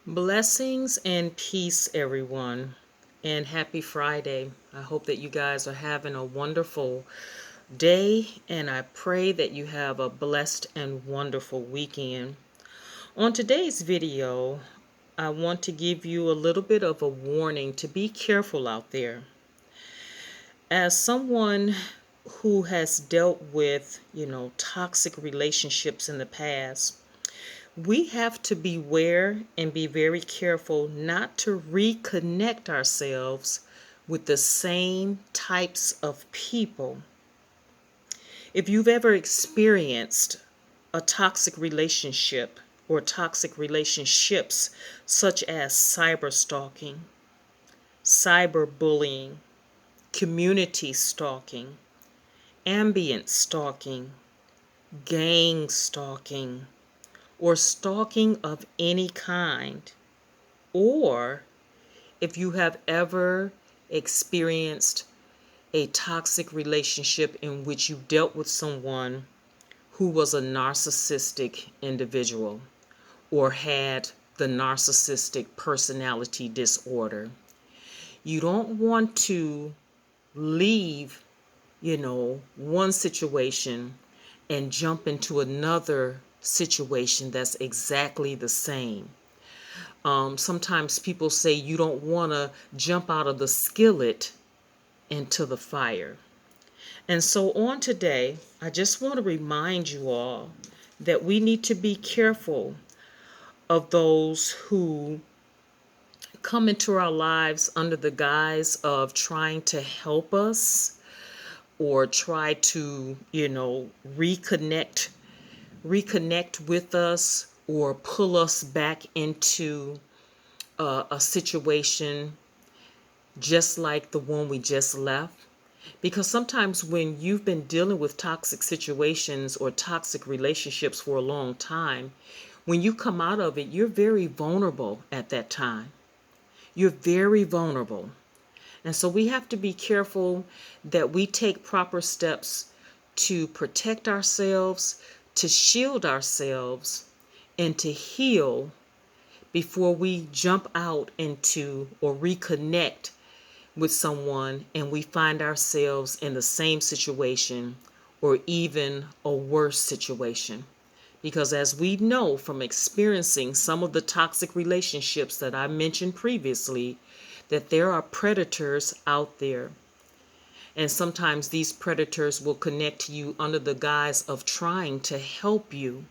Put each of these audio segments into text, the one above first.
Blessings and peace, everyone, and happy Friday. I hope that you guys are having a wonderful day, and I pray that you have a blessed and wonderful weekend. On today's video, I want to give you a little bit of a warning to be careful out there. As someone who has dealt with, toxic relationships in the past, we have to beware and be very careful not to reconnect ourselves with the same types of people. If you've ever experienced a toxic relationship or toxic relationships such as cyber stalking, cyberbullying, community stalking, ambient stalking, gang stalking, or stalking of any kind, or if you have ever experienced a toxic relationship in which you dealt with someone who was a narcissistic individual or had the narcissistic personality disorder, you don't want to leave, one situation and jump into another situation that's exactly the same. Sometimes people say you don't want to jump out of the skillet into the fire. And so on today, I just want to remind you all that we need to be careful of those who come into our lives under the guise of trying to help us or try to, reconnect with us or pull us back into a situation just like the one we just left. Because sometimes when you've been dealing with toxic situations or toxic relationships for a long time, when you come out of it, you're very vulnerable at that time. You're very vulnerable. And so we have to be careful that we take proper steps to protect ourselves, to shield ourselves, and to heal before we jump out into or reconnect with someone and we find ourselves in the same situation or even a worse situation. Because as we know from experiencing some of the toxic relationships that I mentioned previously, that there are predators out there. And sometimes these predators will connect to you under the guise of trying to help you,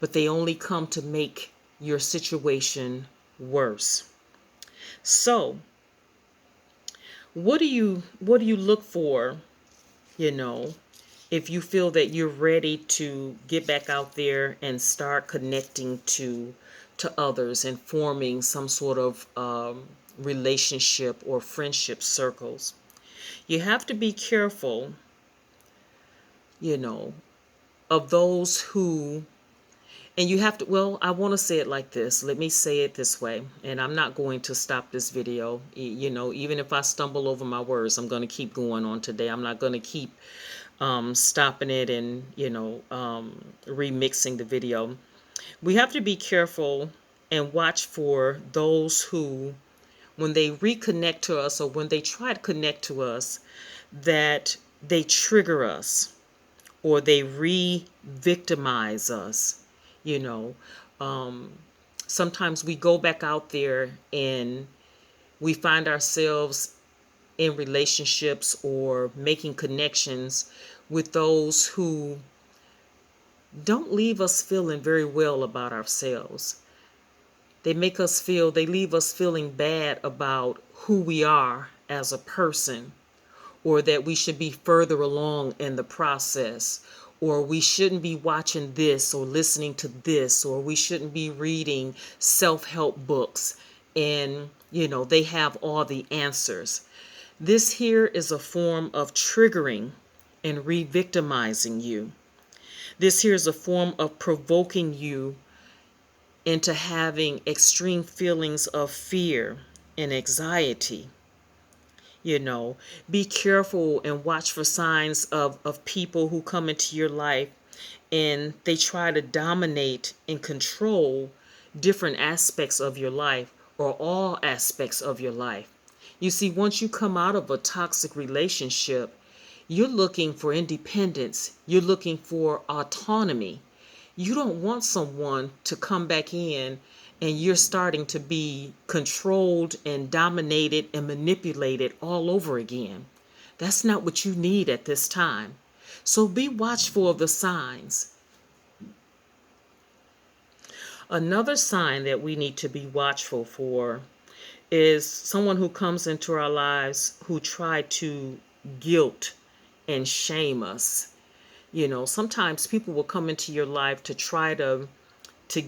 but they only come to make your situation worse. So, what do you look for, you know, if you feel that you're ready to get back out there and start connecting to others and forming some sort of relationship or friendship circles? You have to be careful, you know, of those who, and you have to, well, I want to say it like this. Let me say it this way, and I'm not going to stop this video. Even if I stumble over my words, I'm going to keep going on today. I'm not going to keep stopping it and, remixing the video. We have to be careful and watch for those who, when they reconnect to us or when they try to connect to us, that they trigger us or they re-victimize us. You know, um, Sometimes we go back out there and we find ourselves in relationships or making connections with those who don't leave us feeling very well about ourselves. They leave us feeling bad about who we are as a person, or that we should be further along in the process, or we shouldn't be watching this or listening to this, or we shouldn't be reading self-help books and, they have all the answers. This here is a form of triggering and re-victimizing you. This here is a form of provoking you into having extreme feelings of fear and anxiety. Be careful and watch for signs of people who come into your life and they try to dominate and control different aspects of your life or all aspects of your life. You see, once you come out of a toxic relationship, you're looking for independence. You're looking for autonomy. You don't want someone to come back in and you're starting to be controlled and dominated and manipulated all over again. That's not what you need at this time. So be watchful of the signs. Another sign that we need to be watchful for is someone who comes into our lives who try to guilt and shame us. You know, sometimes people will come into your life to try to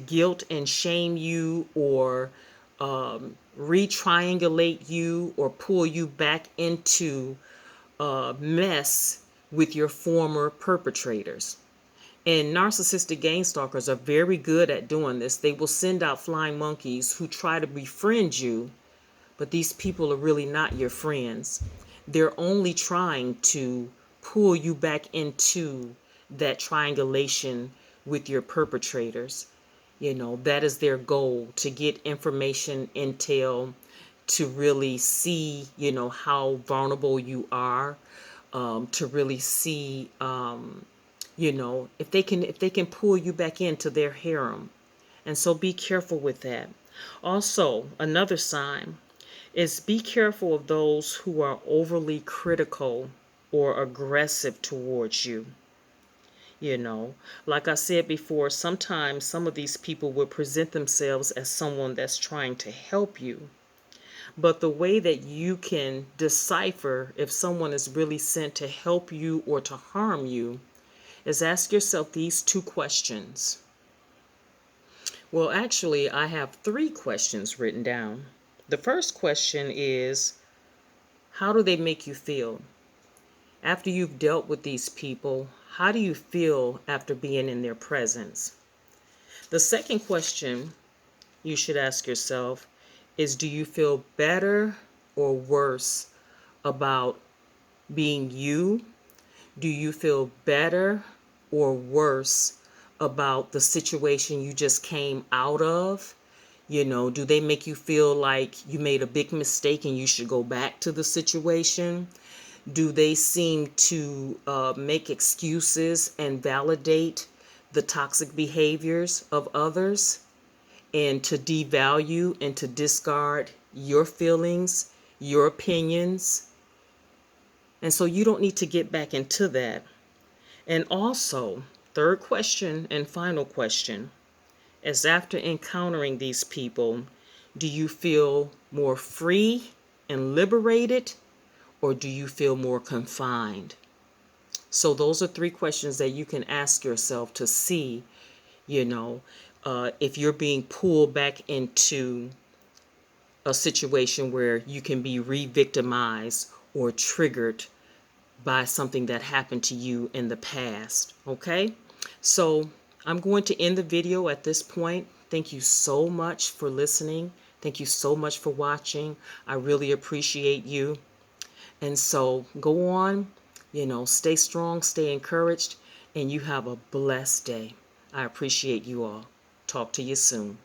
guilt and shame you, or re-triangulate you, or pull you back into a mess with your former perpetrators. And narcissistic gang stalkers are very good at doing this. They will send out flying monkeys who try to befriend you, but these people are really not your friends. They're only trying to pull you back into that triangulation with your perpetrators. You know, that is their goal, to get information, intel, to really see, you know, how vulnerable you are, to really see, you know, if they can pull you back into their harem. And so be careful with that. Also, another sign is be careful of those who are overly critical or aggressive towards you. You know, like I said before, sometimes some of these people will present themselves as someone that's trying to help you. But the way that you can decipher if someone is really sent to help you or to harm you is ask yourself these two questions. Well, actually, I have three questions written down. The first question is, how do they make you feel? After you've dealt with these people, how do you feel after being in their presence? The second question you should ask yourself is, do you feel better or worse about being you? Do you feel better or worse about the situation you just came out of? You know, do they make you feel like you made a big mistake and you should go back to the situation? Do they seem to make excuses and validate the toxic behaviors of others, and to devalue and to discard your feelings, your opinions? And so you don't need to get back into that. And also, third question and final question is, after encountering these people, do you feel more free and liberated, or do you feel more confined? So those are three questions that you can ask yourself to see, you know, if you're being pulled back into a situation where you can be re-victimized or triggered by something that happened to you in the past. Okay? So I'm going to end the video at this point. Thank you so much for listening. Thank you so much for watching. I really appreciate you. And so go on, you know, stay strong, stay encouraged, and you have a blessed day. I appreciate you all. Talk to you soon.